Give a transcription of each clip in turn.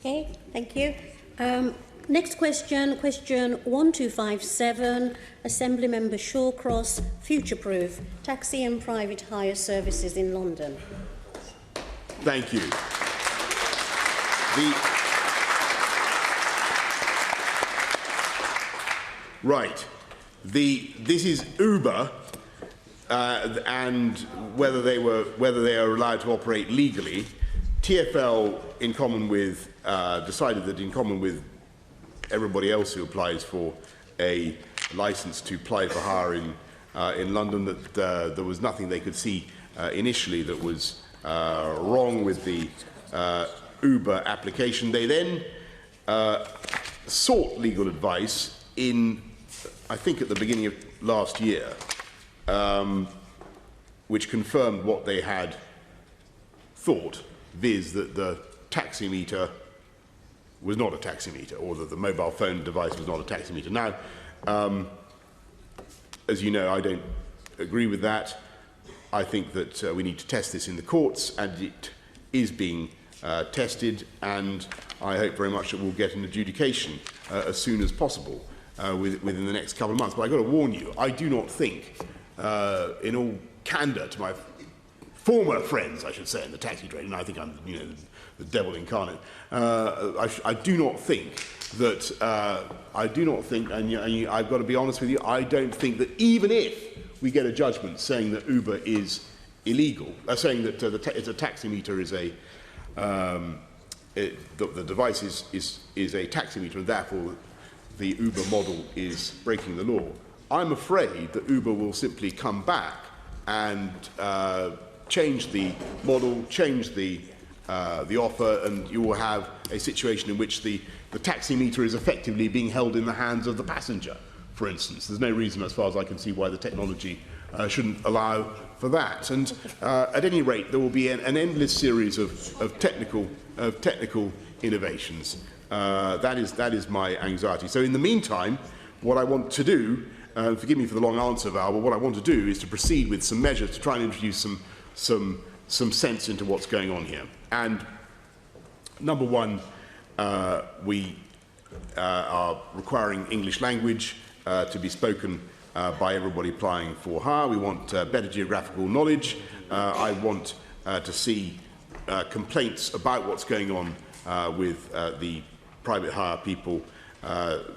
Okay, thank you. Next question, question 1257, Assembly Member Shawcross, future-proof taxi and private hire services in London. Thank you. This is Uber, and whether they are allowed to operate legally. TfL, in common with, decided that in common with everybody else who applies for a licence to apply for hire in London, that there was nothing they could see initially that was wrong with the Uber application. They then sought legal advice in, I think, at the beginning of last year, which confirmed what they had thought, viz. That the taximeter was not a taximeter, or that the mobile phone device was not a taximeter. Now, as you know, I don't agree with that. I think that we need to test this in the courts, and it is being tested, and I hope very much that we'll get an adjudication as soon as possible within the next couple of months. But I've got to warn you, I do not think, in all candour to my former friends, I should say, in the taxi trade, and I think I'm, the devil incarnate. I do not think that. And I've got to be honest with you. I don't think that even if we get a judgment saying that Uber is illegal, saying that it's a taximeter is a the device is a taximeter, and therefore the Uber model is breaking the law. I'm afraid that Uber will simply come back and change the model, change the offer, and you will have a situation in which the taximeter is effectively being held in the hands of the passenger, for instance. There's no reason, as far as I can see, why the technology shouldn't allow for that. And at any rate, there will be an endless series of technical innovations. That is my anxiety. So in the meantime, what I want to do, forgive me for the long answer, Val, but what I want to do is to proceed with some measures to try and introduce some sense into what's going on here. And number one, we are requiring English language to be spoken by everybody applying for hire. We want better geographical knowledge. I want to see complaints about what's going on with the private hire people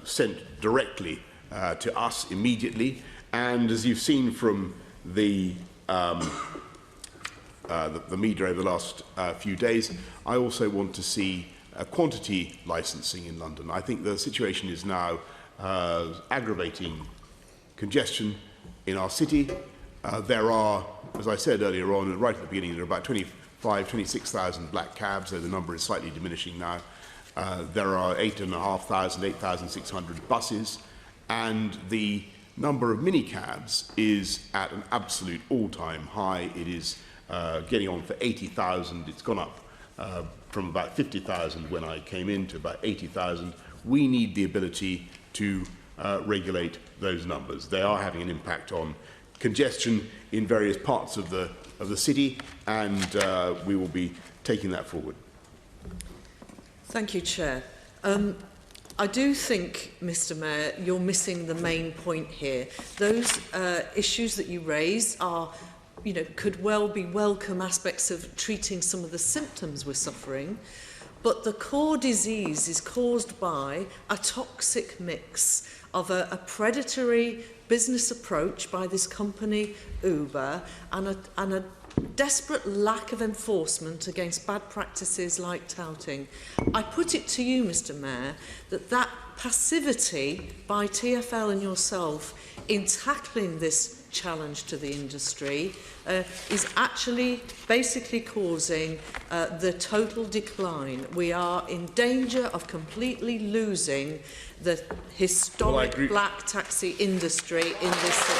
sent directly to us immediately. And as you've seen from the media over the last few days, I also want to see quantity licensing in London. I think the situation is now aggravating congestion in our city. There are, as I said earlier on, right at the beginning, there are about 26,000 black cabs, though the number is slightly diminishing now. There are 8,500, 8,600 buses, and the number of minicabs is at an absolute all-time high. It is getting on for 80,000. It's gone up from about 50,000 when I came in to about 80,000. We need the ability to regulate those numbers. They are having an impact on congestion in various parts of the city, and we will be taking that forward. Thank you, Chair. I do think, Mr. Mayor, you're missing the main point here. Those issues that you raise are, could well be welcome aspects of treating some of the symptoms we're suffering, but the core disease is caused by a toxic mix of a predatory business approach by this company, Uber, and a desperate lack of enforcement against bad practices like touting. I put it to you, Mr. Mayor, that passivity by TfL and yourself in tackling this challenge to the industry is actually basically causing the total decline. We are in danger of completely losing the historic black taxi industry in this city.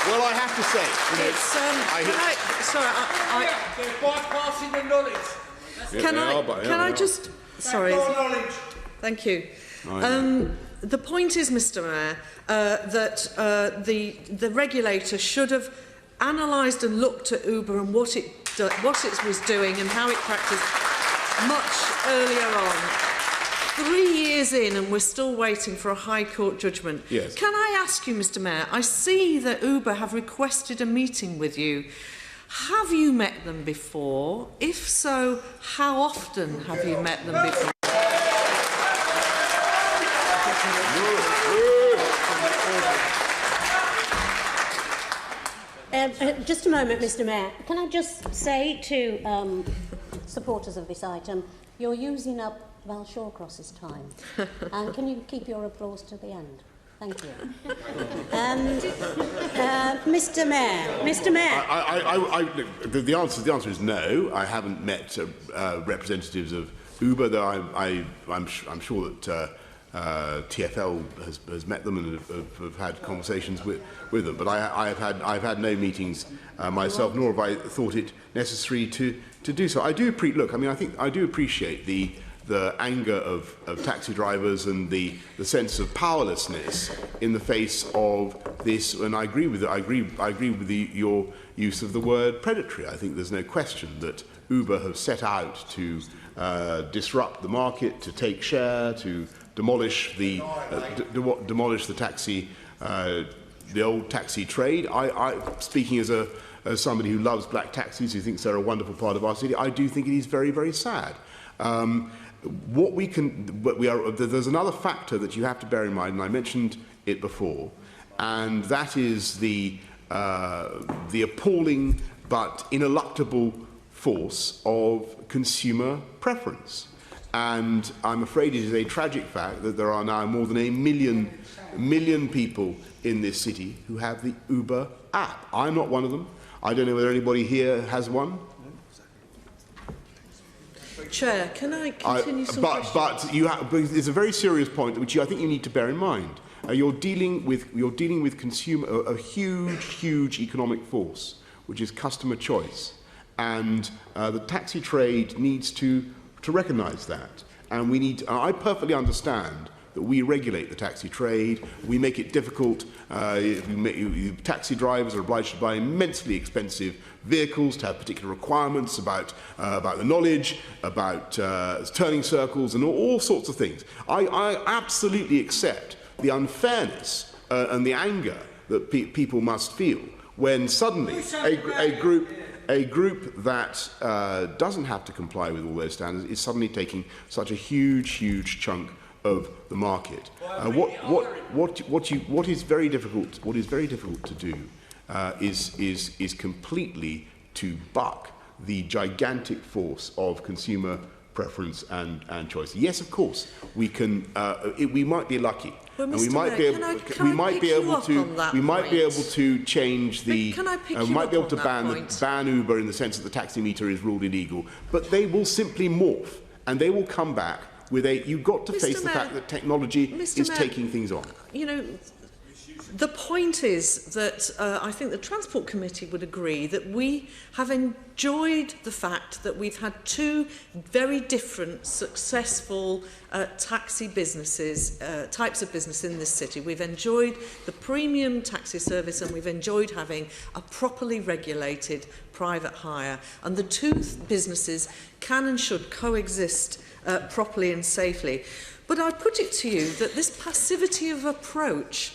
Well, I have to say, they're bypassing the knowledge. Can I just? Sorry. Knowledge. Thank you. The point is, Mr Mayor, that the regulator should have analysed and looked at Uber and what it was doing and how it practised much earlier on. 3 years in and we're still waiting for a High Court judgment. Yes. Can I ask you, Mr Mayor, I see that Uber have requested a meeting with you. Have you met them before? If so, how often have you met them before? Just a moment, Mr Mayor. Can I just say to supporters of this item, you're using up Val Shawcross's time. And can you keep your applause to the end? Thank you. Mr Mayor. The answer is no. I haven't met representatives of Uber, though I'm sure that TfL has met them and have had conversations with them. But I've had no meetings myself, nor have I thought it necessary to do so. I do appreciate the anger of taxi drivers and the sense of powerlessness in the face of this, and I agree with your use of the word predatory. I think there's no question that Uber have set out to disrupt the market, to take share, to demolish the taxi, the old taxi trade. Speaking as somebody who loves black taxis, who thinks they're a wonderful part of our city, I do think it is very, very sad. There's another factor that you have to bear in mind, and I mentioned it before, and that is the appalling but ineluctable force of consumer preference. And I'm afraid it is a tragic fact that there are now more than a million people in this city who have the Uber app. I'm not one of them. I don't know whether anybody here has one. Chair, can I continue some questions? But it's a very serious point which I think you need to bear in mind. You're dealing with a huge economic force, which is customer choice, and the taxi trade needs to recognise that. And I perfectly understand that we regulate the taxi trade, we make it difficult. Taxi drivers are obliged to buy immensely expensive vehicles, to have particular requirements about the knowledge, about turning circles and all sorts of things. I absolutely accept the unfairness and the anger that people must feel when suddenly a group that doesn't have to comply with all those standards is suddenly taking such a huge chunk of the market. What is very difficult to do is completely to buck the gigantic force of consumer preference and choice. Yes, of course, we can. We might be lucky, well, and we might be able to change the. We might be able to ban Uber in the sense that the taximeter is ruled illegal, but they will simply morph and they will come back with you've got to face the fact that technology is taking things on. You know, the point is that I think the Transport Committee would agree that we have enjoyed the fact that we've had two very different successful taxi businesses, types of business in this city. We've enjoyed the premium taxi service and we've enjoyed having a properly regulated private hire. And the two businesses can and should coexist properly and safely. But I put it to you that this passivity of approach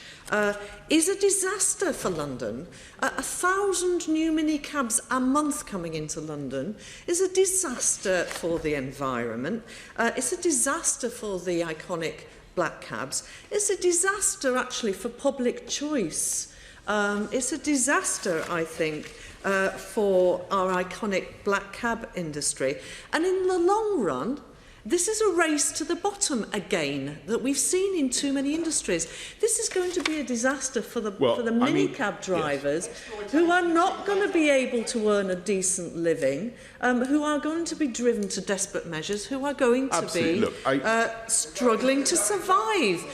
is a disaster for London. 1,000 new minicabs a month coming into London is a disaster for the environment. It's a disaster for the iconic black cabs. It's a disaster actually for public choice. It's a disaster, I think, for our iconic black cab industry. And in the long run, this is a race to the bottom again that we've seen in too many industries. This is going to be a disaster for the minicab drivers who are not going to be able to earn a decent living, who are going to be driven to desperate measures, who are going to be struggling to survive.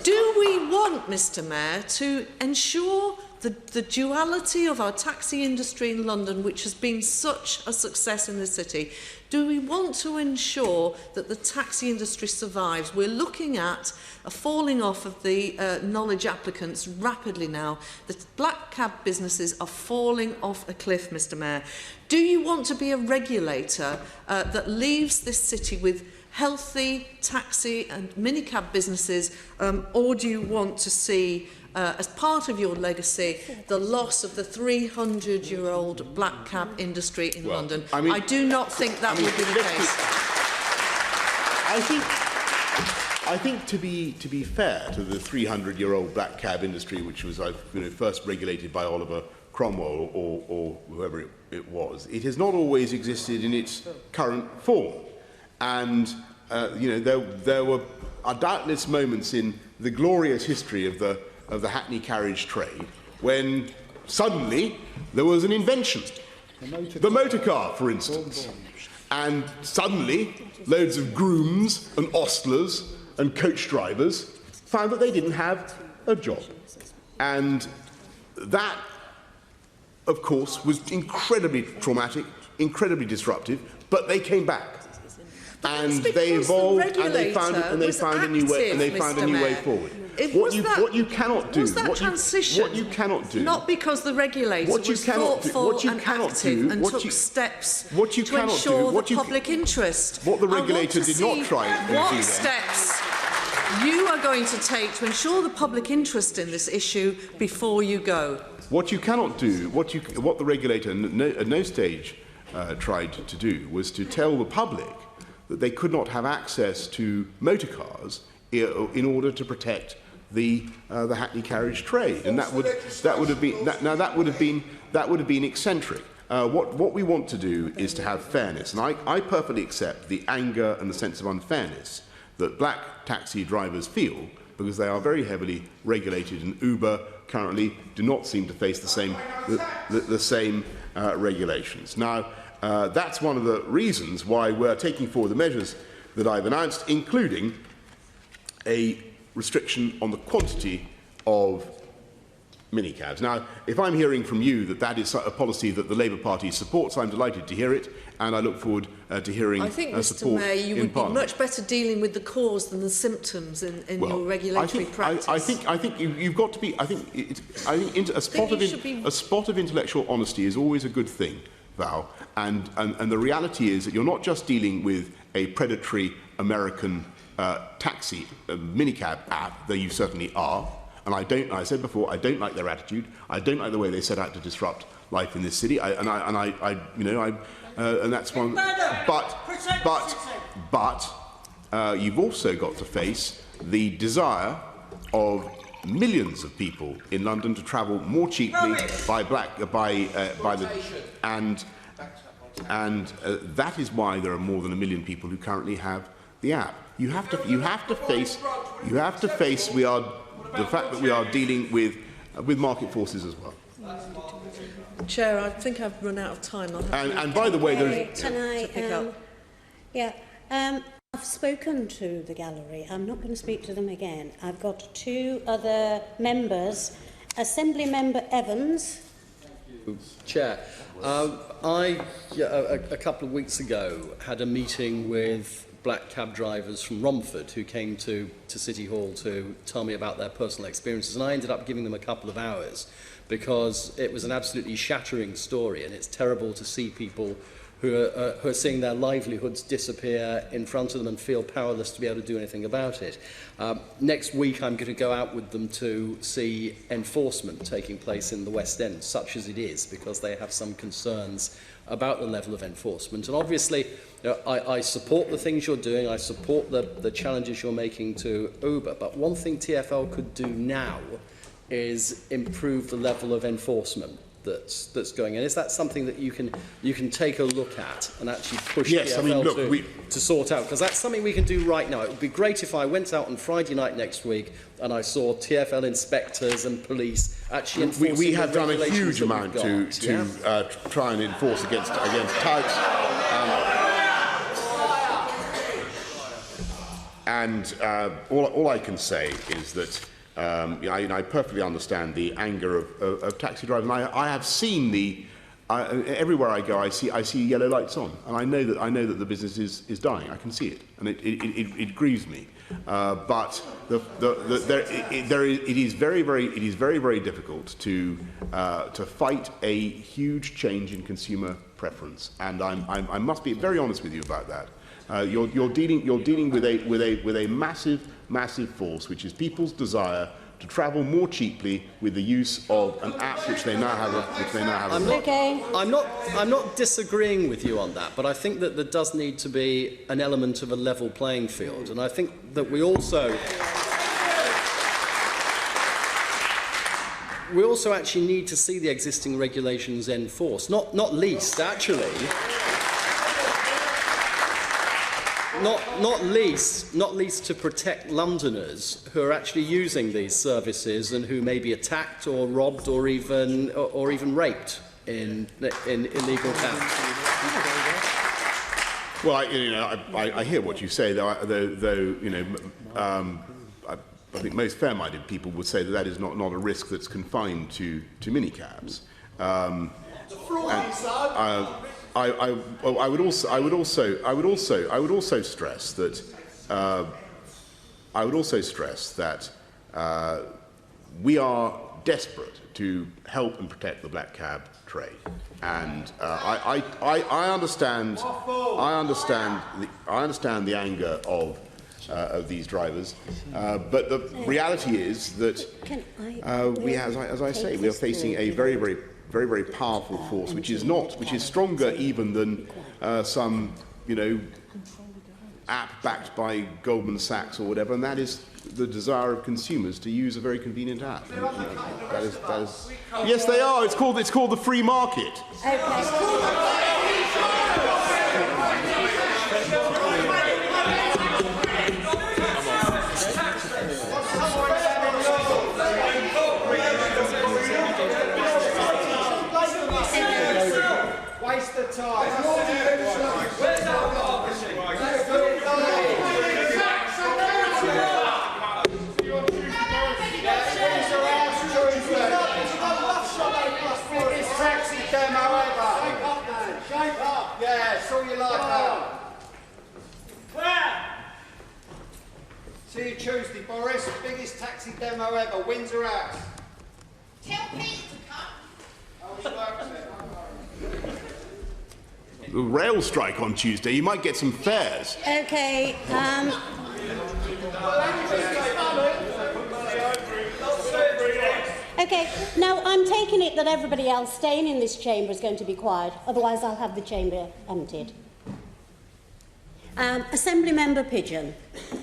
Do we want, Mr Mayor, to ensure the duality of our taxi industry in London, which has been such a success in the city, Do we want to ensure that the taxi industry survives? We're looking at a falling off of the knowledge applicants rapidly now. The black cab businesses are falling off a cliff, Mr Mayor. Do you want to be a regulator that leaves this city with healthy taxi and minicab businesses, or do you want to see, as part of your legacy, the loss of the 300-year-old black cab industry in London? I do not think that would be the case. I think to be fair to the 300-year-old black cab industry, which was first regulated by Oliver Cromwell or whoever it was, it has not always existed in its current form. And there were doubtless moments in the glorious history of the hackney carriage trade when suddenly there was an invention, the motor car, for instance, and suddenly loads of grooms and ostlers and coach drivers found that they didn't have a job, and that, of course, was incredibly traumatic, incredibly disruptive, but they came back. And they evolved, and they found a new way, and they found a new way forward. What you cannot do, what you cannot do, not because the regulator was thoughtful and active and took steps to ensure the public interest. What the regulator did not try to do. What steps you are going to take to ensure the public interest in this issue before you go? What you cannot do, what the regulator at no stage tried to do, was to tell the public that they could not have access to motor cars in order to protect the hackney carriage trade, and that would have been eccentric. What we want to do is to have fairness, and I perfectly accept the anger and the sense of unfairness that black taxi drivers feel, because they are very heavily regulated, and Uber currently do not seem to face the same regulations. Now, that's one of the reasons why we're taking forward the measures that I've announced, including a restriction on the quantity of minicabs. Now, if I'm hearing from you that that is a policy that the Labour Party supports, I'm delighted to hear it, and I look forward to hearing support in Parliament. I think, Mr Mayor, you would be much better dealing with the cause than the symptoms in your regulatory practice. I think you've got to be. I think a spot of intellectual honesty is always a good thing, Val. And the reality is that you're not just dealing with a predatory American taxi minicab app, though you certainly are. And I said before, I don't like their attitude. I don't like the way they set out to disrupt life in this city. And that's one. But you've also got to face the desire of millions of people in London to travel more cheaply and that is why there are more than 1 million people who currently have the app. You have to face the fact that we are dealing with market forces as well. Chair, I think I've run out of time. And by the way, I've spoken to the gallery. I'm not going to speak to them again. I've got 2 other members. Assembly Member Evans. Chair, I, a couple of weeks ago, had a meeting with black cab drivers from Romford who came to City Hall to tell me about their personal experiences, and I ended up giving them a couple of hours because it was an absolutely shattering story, and it's terrible to see people who are seeing their livelihoods disappear in front of them and feel powerless to be able to do anything about it. Next week I'm going to go out with them to see enforcement taking place in the West End, such as it is, because they have some concerns about the level of enforcement. And obviously, I support the things you're doing, I support the challenges you're making to Uber, but one thing TfL could do now is improve the level of enforcement that's going in. Is that something that you can take a look at and actually push TfL to sort out? Because that's something we can do right now. It would be great if I went out on Friday night next week and I saw TfL inspectors and police actually enforcing we have done a huge amount to try and enforce against touts. All I can say is that I perfectly understand the anger of taxi drivers. And I have seen the everywhere I go, I see yellow lights on, and I know that the business is dying. I can see it, and it grieves me. But it is very difficult to fight a huge change in consumer preference, and I must be very honest with you about that. You're dealing with a massive force, which is people's desire to travel more cheaply with the use of an app which they now have. I'm not disagreeing with you on that, but I think that there does need to be an element of a level playing field, and I think that we also actually need to see the existing regulations enforced, not least actually. Not least to protect Londoners who are actually using these services and who may be attacked or robbed or even raped in illegal cabs. Well, I hear what you say, though I think most fair-minded people would say that is not a risk that's confined to minicabs. I would also stress that we are desperate to help and protect the black cab trade, and I understand the anger of these drivers, but the reality is that as I say, we are facing a very powerful force, which is stronger even than some app backed by Goldman Sachs or whatever, and that is the desire of consumers to use a very convenient app. That is. Yes, they are. It's called the free market. Waste of time. Biggest taxi demo ever. Shake up. Yeah, it's all you like that. See you Tuesday, Boris. Biggest taxi demo ever. Windsor House. Tell Pete to come. Oh, he works there. The rail strike on Tuesday. You might get some fares. Okay. Okay, now I'm taking it that everybody else staying in this chamber is going to be quiet, otherwise I'll have the chamber emptied. Assembly Member Pigeon. You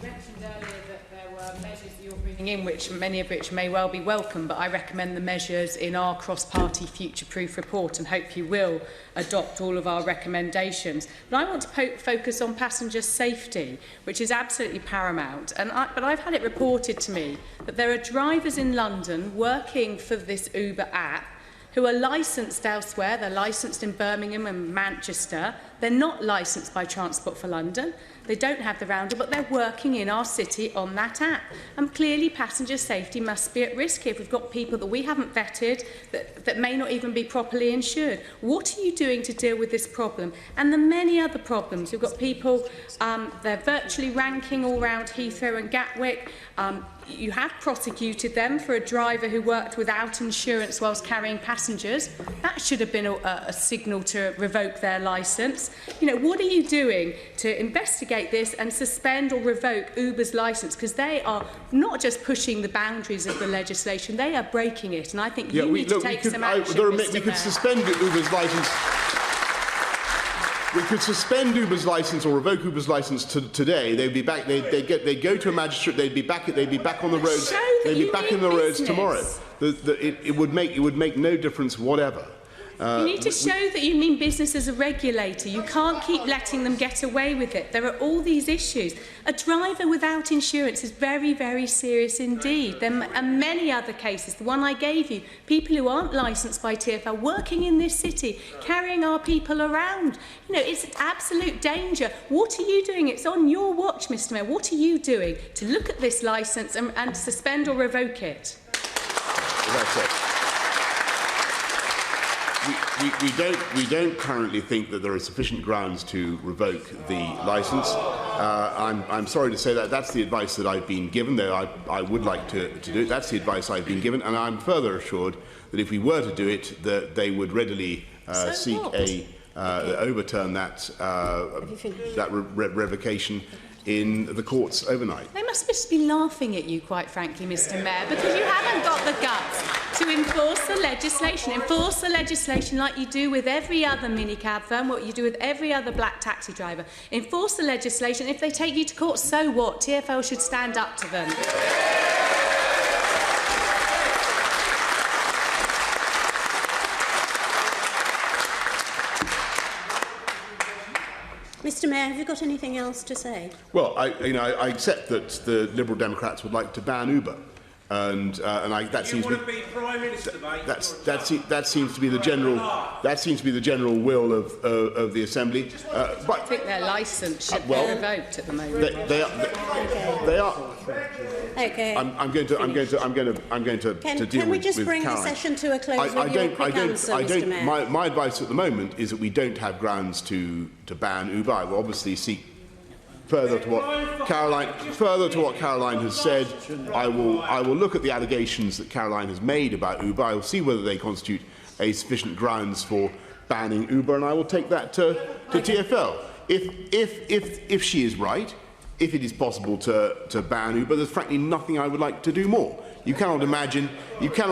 mentioned earlier that there were measures that you're bringing in, many of which may well be welcome, but I recommend the measures in our cross-party future-proof report and hope you will adopt all of our recommendations. But I want to focus on passenger safety, which is absolutely paramount. But I've had it reported to me that there are drivers in London working for this Uber app who are licensed elsewhere. They're licensed in Birmingham and Manchester. They're not licensed by Transport for London. They don't have the rounder, but they're working in our city on that app. And clearly passenger safety must be at risk here. If we've got people that we haven't vetted, that may not even be properly insured. What are you doing to deal with this problem? And the many other problems. We've got people, they're virtually ranking all around Heathrow and Gatwick. You have prosecuted them for a driver who worked without insurance whilst carrying passengers. That should have been a signal to revoke their licence. What are you doing to investigate this and suspend or revoke Uber's licence? Because they are not just pushing the boundaries of the legislation, they are breaking it. And I think you need to take some action, we could suspend Uber's licence. We could suspend Uber's licence or revoke Uber's licence today. They'd be back. They'd go to a magistrate. They'd be back on the roads. They'd be back in the roads tomorrow. It would make no difference whatever. You need to show that you mean business as a regulator. You can't keep letting them get away with it. There are all these issues. A driver without insurance is very, very serious indeed. There are many other cases. The one I gave you, people who aren't licensed by TfL working in this city, carrying our people around. It's absolute danger. What are you doing? It's on your watch, Mr. Mayor. What are you doing to look at this licence and suspend or revoke it? That's it. we don't currently think that there are sufficient grounds to revoke the licence. I'm sorry to say that that's the advice that I've been given, though I would like to do it. That's the advice I've been given, and I'm further assured that if we were to do it, that they would readily overturn that revocation in the courts overnight. They must just be laughing at you, quite frankly, Mr Mayor, because you haven't got the guts to enforce the legislation. Enforce the legislation like you do with every other minicab firm, what you do with every other black taxi driver. Enforce the legislation. If they take you to court, so what? TfL should stand up to them. Mr Mayor, have you got anything else to say? Well, I accept that the Liberal Democrats would like to ban Uber, and that seems to be Prime Minister, mate. That seems to be the general will of the Assembly. But I think their licence should be revoked at the moment. They are. Okay. I'm going to deal with Caroline. Can we just bring the session to a close with your quick answer, Mr Mayor? My advice at the moment is that we don't have grounds to ban Uber. I will obviously seek further to what Caroline has said. I will look at the allegations that Caroline has made about Uber. I will see whether they constitute a sufficient grounds for banning Uber, and I will take that to TfL. If she is right, if it is possible to ban Uber, there's frankly nothing I would like to do more. You cannot imagine the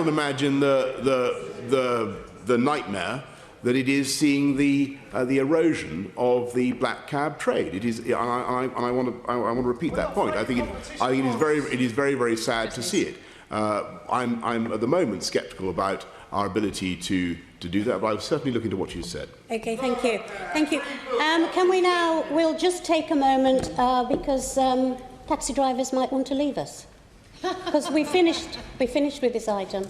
nightmare that it is seeing the erosion of the black cab trade. It is, and I want to repeat that point. I think it is very sad to see it. I'm at the moment sceptical about our ability to do that, but I will certainly look into what you said. Okay, thank you. Thank you. Can we now, we'll just take a moment because taxi drivers might want to leave us. Because we finished with this item.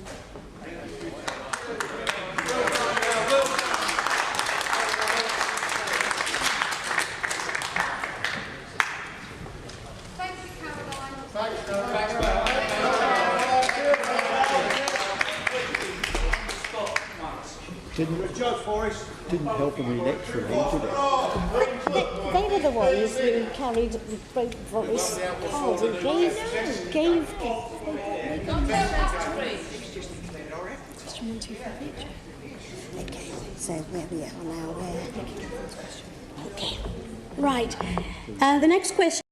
Didn't help them electorally, did it? They were the ones who carried Boris cards and gave Okay, so where we are now, Okay, right. The next question.